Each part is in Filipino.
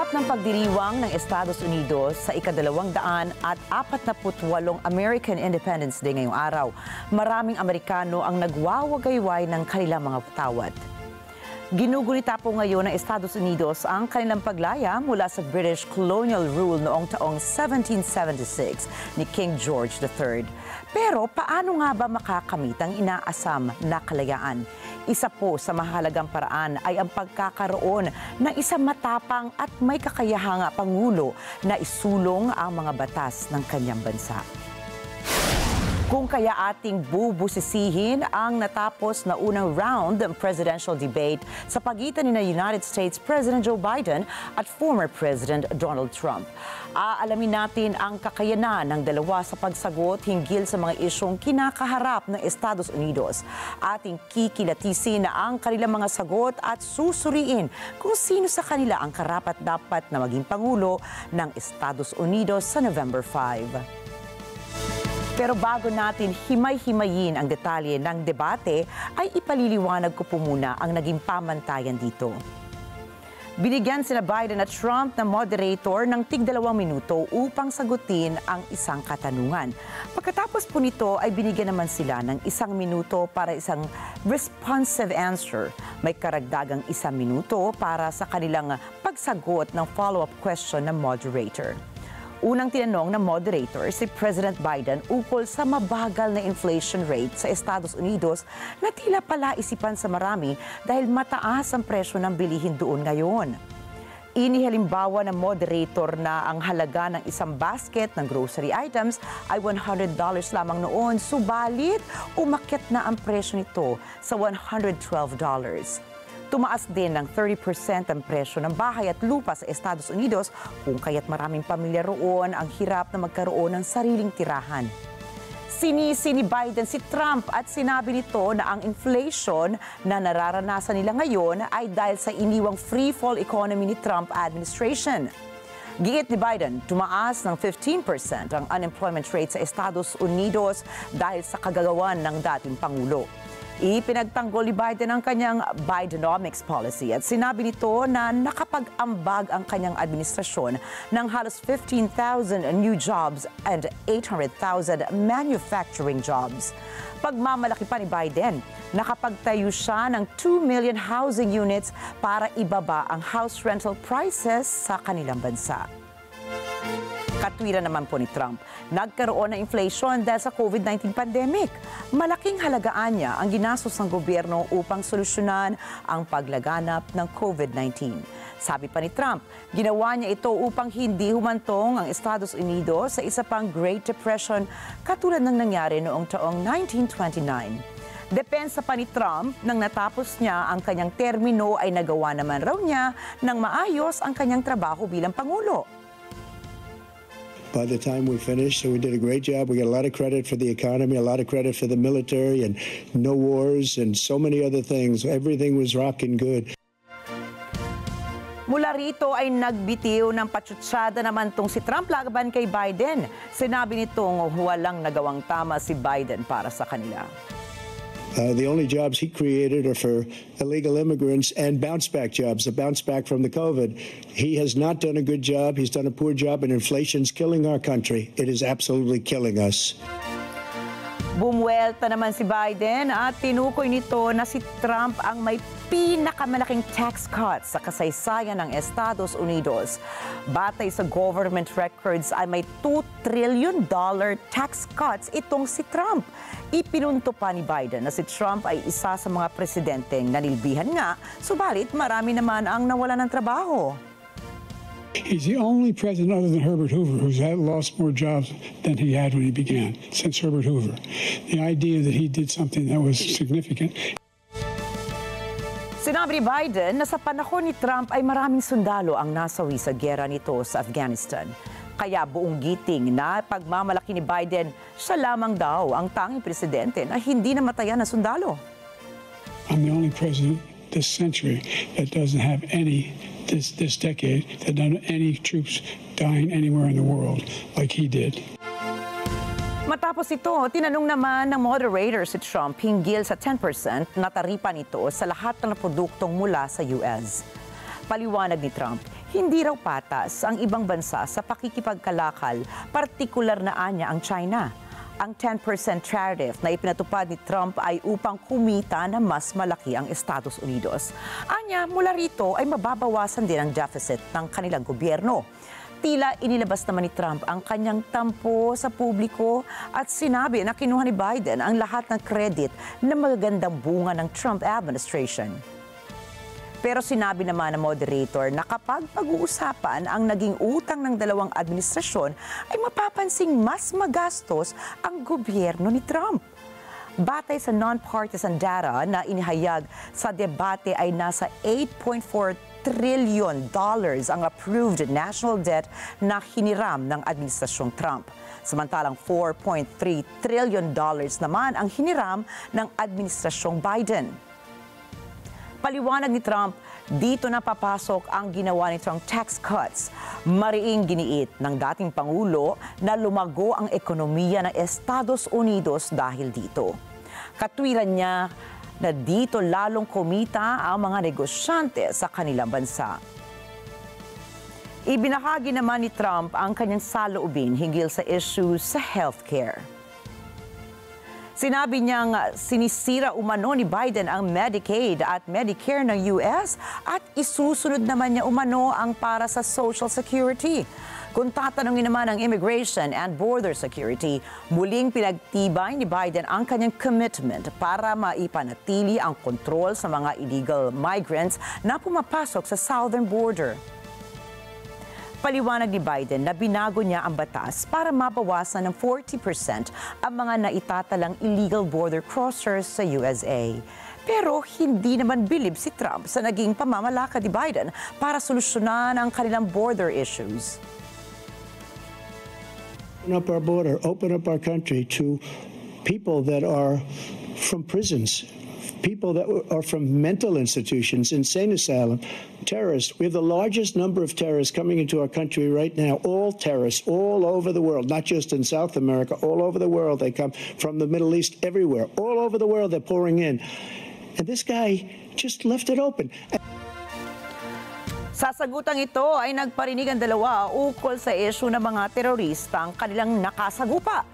Kasabwat ng pagdiriwang ng Estados Unidos sa ika-248 American Independence Day ngayong araw, maraming Amerikano ang nagwawagayway ng kanilang mga patawad. Ginugunita po ngayon ng Estados Unidos ang kanilang paglaya mula sa British colonial rule noong taong 1776 ni King George III. Pero paano nga ba makakamit ang inaasam na kalayaan? Isa po sa mahalagang paraan ay ang pagkakaroon ng isang matapang at may kakayahang Pangulo na isulong ang mga batas ng kanyang bansa. Kung kaya ating bubusisihin ang natapos na unang round ng presidential debate sa pagitan ni United States President Joe Biden at former President Donald Trump. Aalamin natin ang kakayanan ng dalawa sa pagsagot hinggil sa mga isyong kinakaharap ng Estados Unidos. Ating kikilatisin ang kanilang mga sagot at susuriin kung sino sa kanila ang karapat-dapat na maging Pangulo ng Estados Unidos sa November 5. Pero bago natin himay-himayin ang detalye ng debate, ay ipaliliwanag ko po muna ang naging pamantayan dito. Binigyan sina Biden at Trump na moderator ng tig-2 minuto upang sagutin ang isang katanungan. Pagkatapos po nito ay binigyan naman sila ng 1 minuto para isang responsive answer. May karagdagang 1 minuto para sa kanilang pagsagot ng follow-up question ng moderator. Unang tinanong ng moderator si President Biden ukol sa mabagal na inflation rate sa Estados Unidos na tila palaisipan sa marami dahil mataas ang presyo ng bilihin doon ngayon. Inihalimbawa ng moderator na ang halaga ng isang basket ng grocery items ay $100 lamang noon, subalit umakyat na ang presyo nito sa $112. Tumaas din ng 30% ang presyo ng bahay at lupa sa Estados Unidos kung kaya't maraming pamilya roon ang hirap na magkaroon ng sariling tirahan. Sinisi ni Biden si Trump at sinabi nito na ang inflation na nararanasan nila ngayon ay dahil sa iniwang free-fall economy ni Trump administration. Giit ni Biden, tumaas ng 15% ang unemployment rate sa Estados Unidos dahil sa kagagawan ng dating Pangulo. Ipinagtanggol ni Biden ang kanyang Bidenomics policy at sinabi nito na nakapag-ambag ang kanyang administrasyon ng halos 15,000 new jobs and 800,000 manufacturing jobs. Pagmamalaki pa ni Biden, nakapagtayo siya ng 2 million housing units para ibaba ang house rental prices sa kanilang bansa. Katwiran naman po ni Trump, nagkaroon ng inflation dahil sa COVID-19 pandemic. Malaking halagaan niya ang ginastos ng gobyerno upang solusyonan ang paglaganap ng COVID-19. Sabi pa ni Trump, ginawa niya ito upang hindi humantong ang Estados Unidos sa isa pang Great Depression katulad ng nangyari noong taong 1929. Depensa pa ni Trump, nang natapos niya ang kanyang termino ay nagawa naman raw niya ng maayos ang kanyang trabaho bilang Pangulo. By the time we finished, so we did a great job. We got a lot of credit for the economy, a lot of credit for the military, and no wars, and so many other things. Everything was rocking good. Mula rito ay nagbitiw ng patsutsada naman tong si Trump laban kay Biden. Sinabi nitong walang nagawang tama si Biden para sa kanila. The only jobs he created are for illegal immigrants and bounce-back jobs, the bounce-back from the COVID. He has not done a good job. He's done a poor job, and inflation's killing our country. It is absolutely killing us. Bumuelta naman si Biden at tinukoy nito na si Trump ang may pinakamalaking tax cuts sa kasaysayan ng Estados Unidos. Batay sa government records ay may $2 trillion tax cuts itong si Trump. Ipinunto pa ni Biden na si Trump ay isa sa mga presidenteng nanilbihan nga, subalit marami naman ang nawalan ng trabaho. He's the only president other than Herbert Hoover who's lost more jobs than he had when he began, since Herbert Hoover. The idea that he did something that was significant. Sinabi ni Biden na sa panahon ni Trump ay maraming sundalo ang nasawi sa giyera nito sa Afghanistan. Kaya buong giting na pagmamalaki ni Biden, siya lamang daw ang tanging presidente na hindi namatayan na sundalo. I'm the only president this century that doesn't have this decade, that doesn't have any troops dying anywhere in the world like he did. Matapos ito, tinanong naman ng moderator si Trump hinggil sa 10% na taripa nito sa lahat ng produktong mula sa US. Paliwanag ni Trump, Hindi raw patas ang ibang bansa sa pakikipagkalakal, partikular na anya ang China. Ang 10% tariff na ipinatupad ni Trump ay upang kumita na mas malaki ang Estados Unidos. Anya, mula rito ay mababawasan din ang deficit ng kanilang gobyerno. Tila inilabas naman ni Trump ang kanyang tampo sa publiko at sinabi na kinuha ni Biden ang lahat ng credit na magagandang bunga ng Trump administration. Pero sinabi naman ng moderator na kapag pag-uusapan ang naging utang ng dalawang administrasyon ay mapapansing mas magastos ang gobyerno ni Trump. Batay sa non-partisan data na inihayag sa debate ay nasa $8.4 trillion ang approved national debt na hiniram ng administrasyong Trump. Samantalang $4.3 trillion naman ang hiniram ng administrasyong Biden. Paliwanag ni Trump, dito na papasok ang ginawa nitong tax cuts. Mariing giniit ng dating Pangulo na lumago ang ekonomiya ng Estados Unidos dahil dito. Katwiran niya na dito lalong kumita ang mga negosyante sa kanilang bansa. Ibinahagi naman ni Trump ang kanyang saloobin hinggil sa issues sa healthcare. Sinabi niyang sinisira umano ni Biden ang Medicaid at Medicare ng US at isusunod naman niya umano ang para sa Social Security. Kung tatanungin naman ang Immigration and Border Security, muling pinagtibay ni Biden ang kanyang commitment para maipanatili ang kontrol sa mga illegal migrants na pumapasok sa southern border. Paliwanag ni Biden na binago niya ang batas para mabawasan ng 40% ang mga naitatalang illegal border crossers sa USA. Pero hindi naman bilib si Trump sa naging pamamalakad ni Biden para solusyonan ang kanilang border issues. Open up our border, open up our country to people that are from prisons, people that are from mental institutions, insane asylum, terrorists. We have the largest number of terrorists coming into our country right now, all terrorists, all over the world, not just in South America, all over the world. They come from the Middle East, everywhere, all over the world they're pouring in. And this guy just left it open. Sa sagutang ito ay nagparinig ang dalawa ukol sa issue ng mga terorista ang kanilang nakasagupa.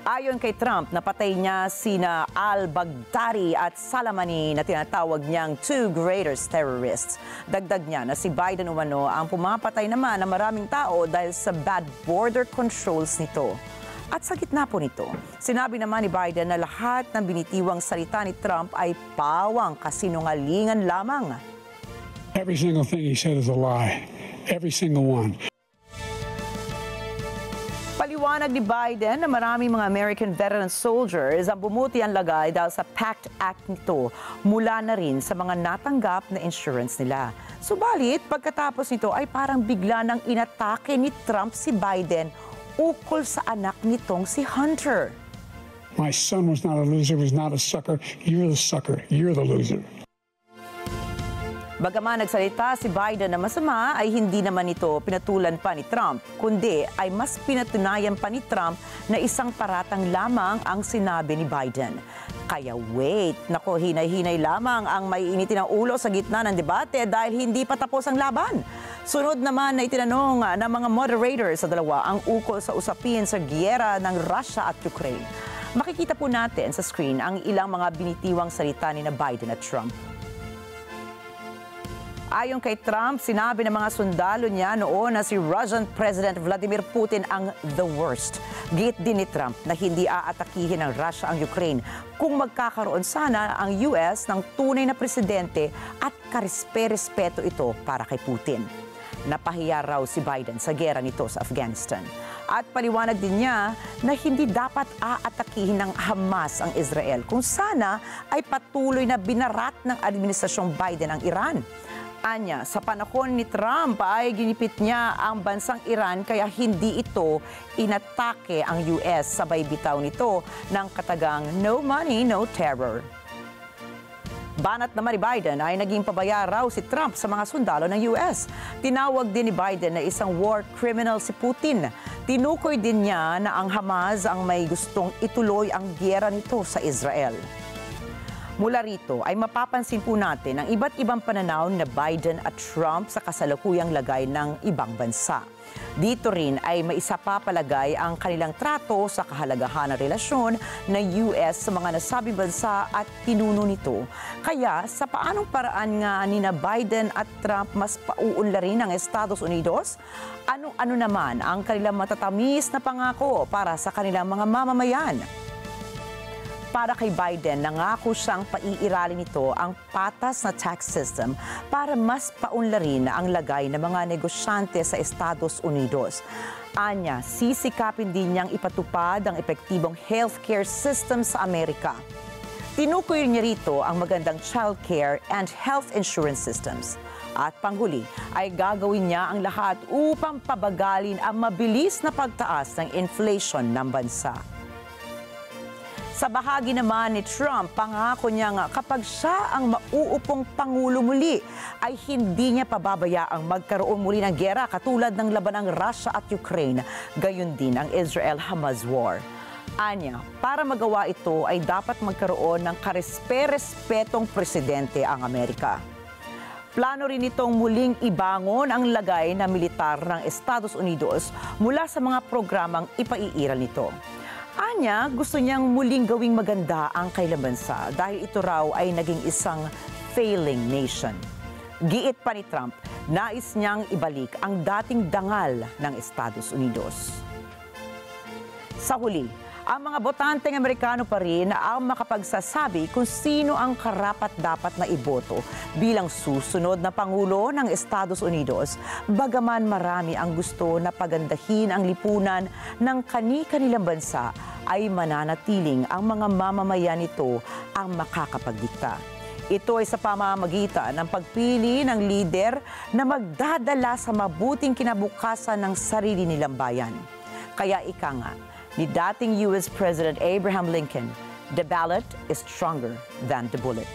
Ayon kay Trump, napatay niya sina al-Baghdadi at Soleimani na tinatawag niyang two greatest terrorists. Dagdag niya na si Biden umano ang pumapatay naman ng maraming tao dahil sa bad border controls nito. At sa gitna po nito, sinabi naman ni Biden na lahat ng binitiwang salita ni Trump ay pawang kasinungalingan lamang. Every single thing he said is a lie. Every single one. Paliwanag ni Biden na maraming mga American veteran soldiers ang bumuti ang lagay dahil sa PACT Act nito mula na rin sa mga natanggap na insurance nila. Subalit, pagkatapos nito ay parang bigla nang inatake ni Trump si Biden ukol sa anak nitong si Hunter. My son was not a loser, was not a sucker. You're the sucker. You're the loser. Bagaman nagsalita si Biden na masama ay hindi naman ito pinatulan pa ni Trump, kundi ay mas pinatunayan pa ni Trump na isang paratang lamang ang sinabi ni Biden. Kaya wait, nako hinay-hinay lamang ang maiinitin ng ulo sa gitna ng debate dahil hindi pa tapos ang laban. Sunod naman na itinanong ng mga moderators sa dalawa ang ukol sa usapin sa giyera ng Russia at Ukraine. Makikita po natin sa screen ang ilang mga binitiwang salita ni na Biden at Trump. Ayon kay Trump, sinabi ng mga sundalo niya noon na si Russian President Vladimir Putin ang the worst. Git din ni Trump na hindi aatakihin ng Russia ang Ukraine kung magkakaroon sana ang US ng tunay na presidente at karespe-respeto ito para kay Putin. Napahiya raw si Biden sa gera nito sa Afghanistan. At paliwanag din niya na hindi dapat aatakihin ng Hamas ang Israel kung sana ay patuloy na binarat ng administrasyong Biden ang Iran. Anya, sa panahon ni Trump ay ginipit niya ang bansang Iran kaya hindi ito inatake ang US. Sabay bitaw nito ng katagang no money, no terror. Banat naman ni Biden ay naging pabaya raw si Trump sa mga sundalo ng US. Tinawag din ni Biden na isang war criminal si Putin. Tinukoy din niya na ang Hamas ang may gustong ituloy ang giyera nito sa Israel. Mula rito ay mapapansin po natin ang iba't ibang pananaw na Biden at Trump sa kasalukuyang lagay ng ibang bansa. Dito rin ay maisapapalagay ang kanilang trato sa kahalagahan ng relasyon ng US sa mga nasabing bansa at pinuno nito. Kaya sa paanong paraan nga nina Biden at Trump mas pauunlarin ang Estados Unidos? Ano naman ang kanilang matatamis na pangako para sa kanilang mga mamamayan? Para kay Biden, nangako siyang paiiralin nito ang patas na tax system para mas paunlarin ang lagay ng mga negosyante sa Estados Unidos. Anya, sisikapin din niyang ipatupad ang epektibong healthcare system sa Amerika. Tinukoy niya rito ang magandang childcare and health insurance systems. At panghuli ay gagawin niya ang lahat upang pabagalin ang mabilis na pagtaas ng inflation ng bansa. Sa bahagi naman ni Trump, pangako niya nga kapag siya ang mauupong Pangulo muli, ay hindi niya pababayaang magkaroon muli ng giyera katulad ng laban ng Russia at Ukraine, gayon din ang Israel-Hamas war. Anya, para magawa ito ay dapat magkaroon ng karespe-respetong presidente ang Amerika. Plano rin itong muling ibangon ang lagay na militar ng Estados Unidos mula sa mga programang ipaiiral nito. Anya, gusto niyang muling gawing maganda ang kailang bansa dahil ito raw ay naging isang failing nation. Giit pa ni Trump, nais niyang ibalik ang dating dangal ng Estados Unidos. Sa huli, ang mga botanteng Amerikano pa rin ang makapagsasabi kung sino ang karapat-dapat na iboto bilang susunod na Pangulo ng Estados Unidos, bagaman marami ang gusto na pagandahin ang lipunan ng kani-kanilang bansa, ay mananatiling ang mga mamamayan nito ang makakapagdikta. Ito ay sa pamamagitan ng pagpili ng lider na magdadala sa mabuting kinabukasan ng sarili nilang bayan. Kaya ika nga, ni dating US President Abraham Lincoln, the ballot is stronger than the bullet.